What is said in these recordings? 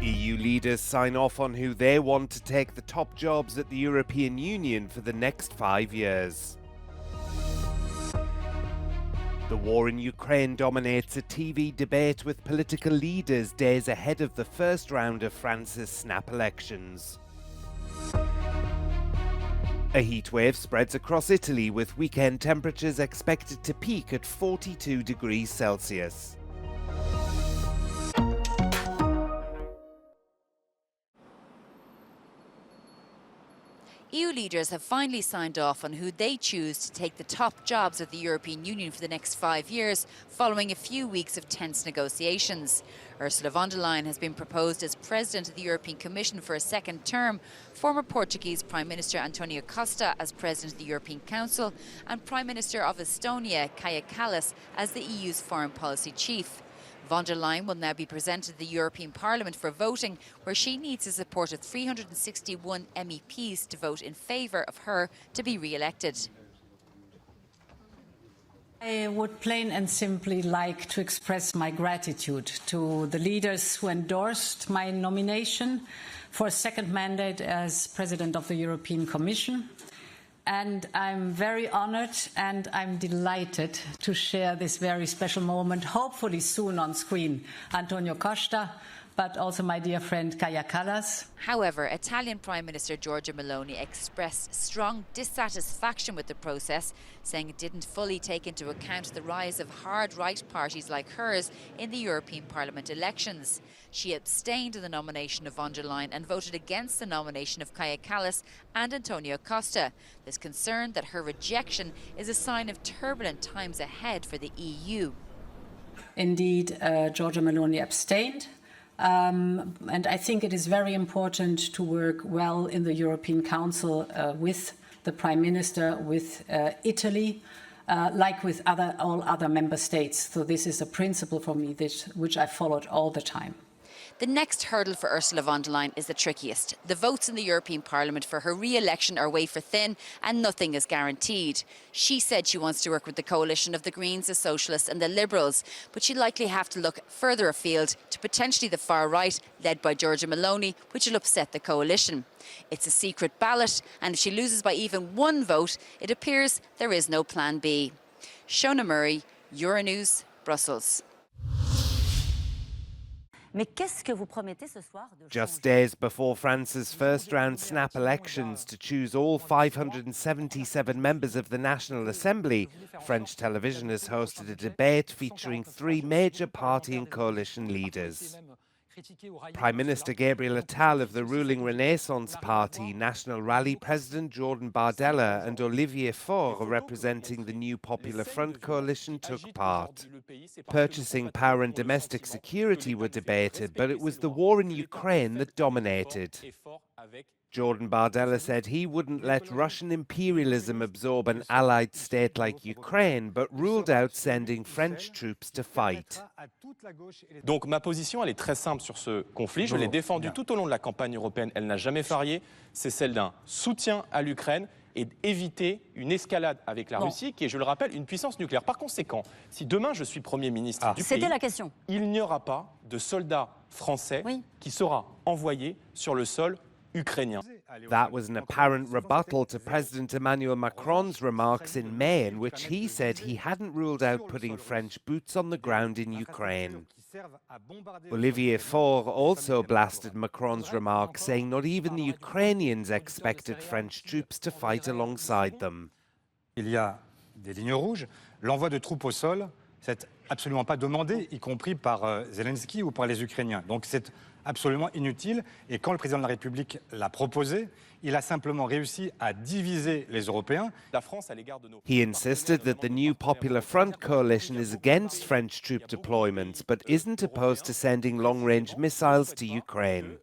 EU leaders sign off on who they want to take the top jobs at the European Union for the next 5 years. The war in Ukraine dominates a TV debate with political leaders days ahead of the first round of France's snap elections. A heatwave spreads across Italy with weekend temperatures expected to peak at 42 degrees Celsius. EU leaders have finally signed off on who they choose to take the top jobs of the European Union for the next 5 years, following a few weeks of tense negotiations. Ursula von der Leyen has been proposed as President of the European Commission for a second term, former Portuguese Prime Minister Antonio Costa as President of the European Council, and Prime Minister of Estonia Kaja Kallas as the EU's foreign policy chief. Von der Leyen will now be presented to the European Parliament for voting, where she needs the support of 361 MEPs to vote in favour of her to be re-elected. I would plain and simply like to express my gratitude to the leaders who endorsed my nomination for a second mandate as President of the European Commission. And I'm very honoured and I'm delighted to share this very special moment, hopefully soon on screen, Antonio Costa, but also my dear friend Kaja Kallas. However, Italian Prime Minister Giorgia Meloni expressed strong dissatisfaction with the process, saying it didn't fully take into account the rise of hard-right parties like hers in the European Parliament elections. She abstained in the nomination of von der Leyen and voted against the nomination of Kaja Kallas and Antonio Costa. There's concern that her rejection is a sign of turbulent times ahead for the EU. Indeed, Giorgia Meloni abstained. And I think it is very important to work well in the European Council with the Prime Minister, with Italy, like with all other member states. So this is a principle for me which I followed all the time. The next hurdle for Ursula von der Leyen is the trickiest. The votes in the European Parliament for her re-election are wafer thin and nothing is guaranteed. She said she wants to work with the coalition of the Greens, the Socialists and the Liberals, but she'll likely have to look further afield to potentially the far right, led by Giorgia Meloni, which will upset the coalition. It's a secret ballot, and if she loses by even one vote, it appears there is no plan B. Shona Murray, Euronews, Brussels. Just days before France's first-round snap elections to choose all 577 members of the National Assembly, French television has hosted a debate featuring three major party and coalition leaders. Prime Minister Gabriel Attal of the ruling Renaissance Party, National Rally President Jordan Bardella and Olivier Faure, representing the New Popular Front coalition, took part. Purchasing power and domestic security were debated, but it was the war in Ukraine that dominated. Jordan Bardella said he wouldn't let Russian imperialism absorb an allied state like Ukraine, but ruled out sending French troops to fight. Donc ma position, elle est très simple sur ce conflit. Je l'ai défendue tout au long de la campagne européenne. Elle n'a jamais varié. C'est celle d'un soutien à l'Ukraine et d'éviter une escalade avec la Russie, qui est, je le rappelle, une puissance nucléaire. Par conséquent, si demain je suis Premier ministre du pays, la question. Il n'y aura pas de soldats français qui sera envoyé sur le sol ukrainien. That was an apparent rebuttal to President Emmanuel Macron's remarks in May, in which he said he hadn't ruled out putting French boots on the ground in Ukraine. Olivier Faure also blasted Macron's remarks, saying not even the Ukrainians expected French troops to fight alongside them. Il y a des lignes rouges. L'envoi de troupes au sol, c'est absolument pas demandé, y compris par Zelensky ou par les Ukrainiens. Donc c'est absolument inutile. Et quand le président de la République l'a proposé, il a simplement réussi à diviser les Européens. La France à l'égard de nos... He insisted that the New Popular Front coalition is against French troop deployments, but isn't opposed to sending long-range missiles to Ukraine.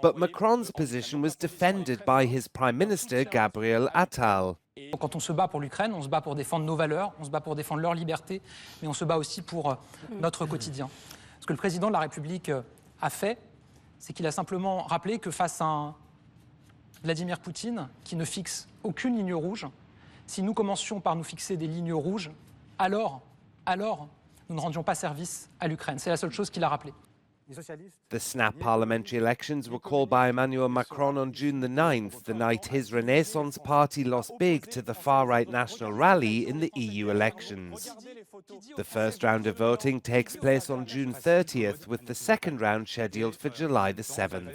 But Macron's position was defended by his Prime Minister, Gabriel Attal. Quand on se bat pour l'Ukraine, on se bat pour défendre nos valeurs, on se bat pour défendre leur liberté, mais on se bat aussi pour notre quotidien. Ce que le président de la République a fait, c'est qu'il a simplement rappelé que face à un Vladimir Poutine qui ne fixe aucune ligne rouge, si nous commencions par nous fixer des lignes rouges, alors nous ne rendions pas service à l'Ukraine. C'est la seule chose qu'il a rappelé. The snap parliamentary elections were called by Emmanuel Macron on June the 9th, the night his Renaissance party lost big to the far-right National Rally in the EU elections. The first round of voting takes place on June 30th, with the second round scheduled for July the 7th.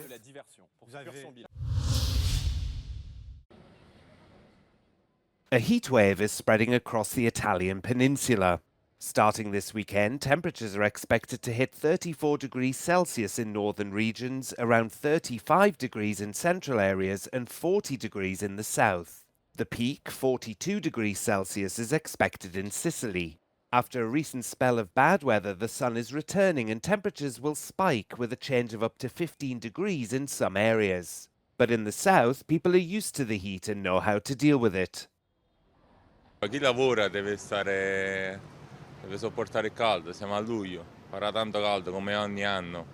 A heatwave is spreading across the Italian peninsula. Starting this weekend, temperatures are expected to hit 34 degrees Celsius in northern regions, around 35 degrees in central areas, and 40 degrees in the south. The peak, 42 degrees Celsius, is expected in Sicily. After a recent spell of bad weather, the sun is returning and temperatures will spike with a change of up to 15 degrees in some areas. But in the south, people are used to the heat and know how to deal with it. Chi lavora deve sopportare il caldo, siamo a luglio, farà tanto caldo come ogni anno.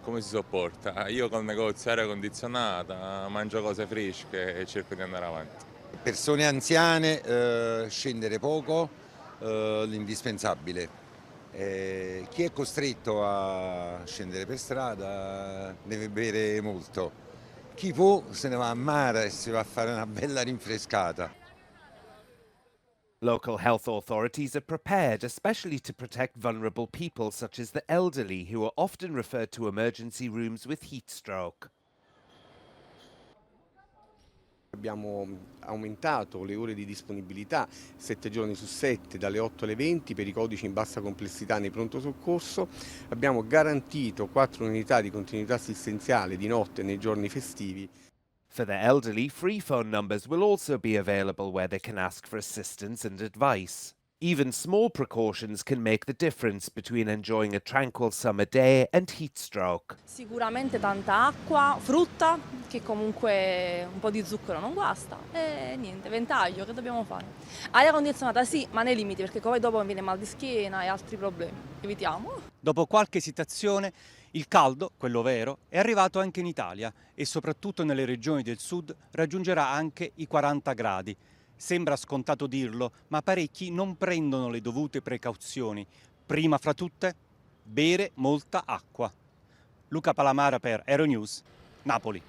Come si sopporta? Io col negozio aria condizionata, mangio cose fresche e cerco di andare avanti. Persone anziane, scendere poco, l'indispensabile. Chi è costretto a scendere per strada deve bere molto. Chi può se ne va a mare e si va a fare una bella rinfrescata. Local health authorities are prepared, especially to protect vulnerable people such as the elderly, who are often referred to emergency rooms with heat stroke. Abbiamo aumentato le ore di disponibilità 7 giorni su 7, dalle 8 alle 20 per i codici in bassa complessità nei pronto soccorso. Abbiamo garantito 4 unità di continuità assistenziale di notte nei giorni festivi. For the elderly, free phone numbers will also be available where they can ask for assistance and advice. Even small precautions can make the difference between enjoying a tranquil summer day and heat stroke. Sicuramente tanta acqua, frutta, che comunque un po' di zucchero non guasta, e niente, ventaglio, che dobbiamo fare? Aria condizionata sì, ma nei limiti, perché poi dopo viene mal di schiena e altri problemi. Evitiamo. Dopo qualche esitazione, il caldo, quello vero, è arrivato anche in Italia e soprattutto nelle regioni del sud raggiungerà anche i 40 gradi. Sembra scontato dirlo, ma parecchi non prendono le dovute precauzioni. Prima fra tutte, bere molta acqua. Luca Palamara per Euronews, Napoli.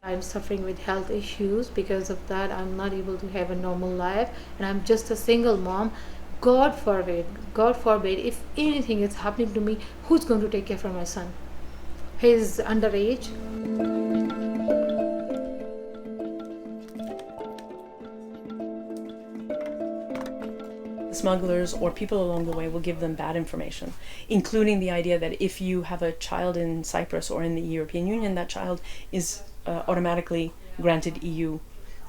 I'm suffering with health issues. Because of that, I'm not able to have a normal life, and I'm just a single mom. God forbid, if anything is happening to me, who's going to take care of my son? He's underage. Smugglers or people along the way will give them bad information, including the idea that if you have a child in Cyprus or in the European Union, that child is automatically granted EU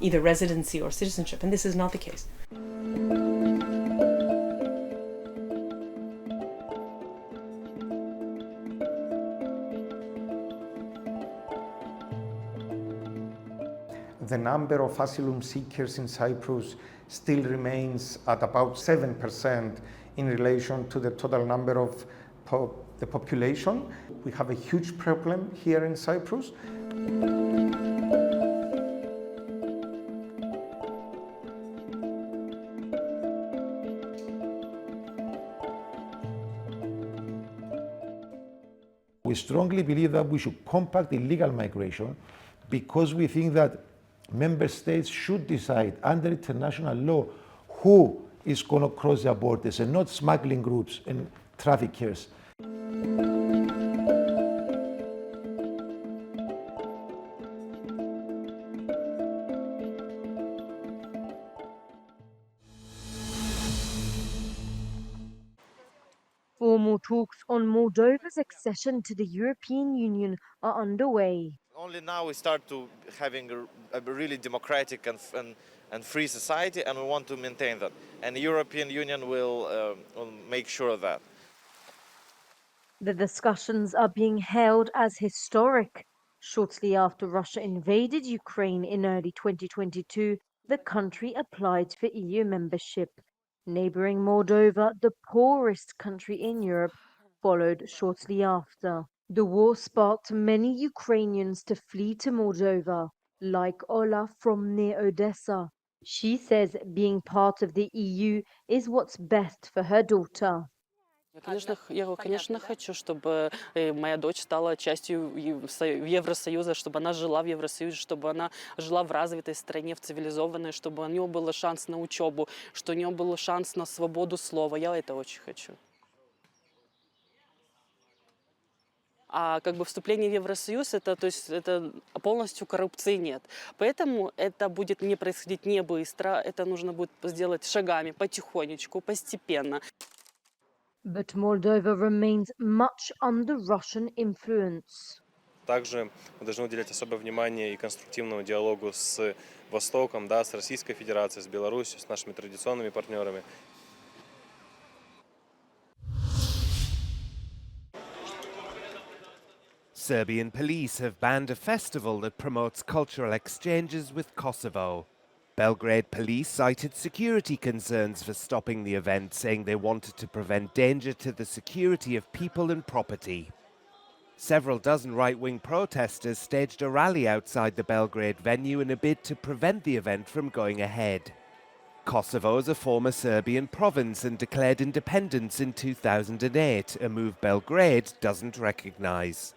either residency or citizenship, and this is not the case. The number of asylum seekers in Cyprus still remains at about 7% in relation to the total number of the population. We have a huge problem here in Cyprus. We strongly believe that we should combat illegal migration because we think that member states should decide under international law who is going to cross their borders and not smuggling groups and traffickers. Formal talks on Moldova's accession to the European Union are underway. Only now we start to having a really democratic and free society, and we want to maintain that. And the European Union will make sure of that. The discussions are being hailed as historic. Shortly after Russia invaded Ukraine in early 2022, the country applied for EU membership. Neighbouring Moldova, the poorest country in Europe, followed shortly after. The war sparked many Ukrainians to flee to Moldova, like Ola from near Odessa. She says being part of the EU is what's best for her daughter. Я, конечно, хочу, чтобы моя дочь стала частью Евросоюза, чтобы она жила в Евросоюзе, чтобы она жила в развитой стране, в цивилизованной, чтобы у нее был шанс на учебу, что у нее был шанс на свободу слова. Я это очень хочу. А как бы вступление в Евросоюз, это полностью коррупции нет. Поэтому это будет не происходить не быстро, это нужно будет сделать шагами, потихонечку, постепенно. But Moldova remains much under Russian influence. Также мы должны уделять особое внимание и конструктивному диалогу с Востоком, да, с Российской Федерацией, с Беларусью, с нашими традиционными партнерами. Serbian police have banned a festival that promotes cultural exchanges with Kosovo. Belgrade police cited security concerns for stopping the event, saying they wanted to prevent danger to the security of people and property. Several dozen right-wing protesters staged a rally outside the Belgrade venue in a bid to prevent the event from going ahead. Kosovo is a former Serbian province and declared independence in 2008, a move Belgrade doesn't recognise.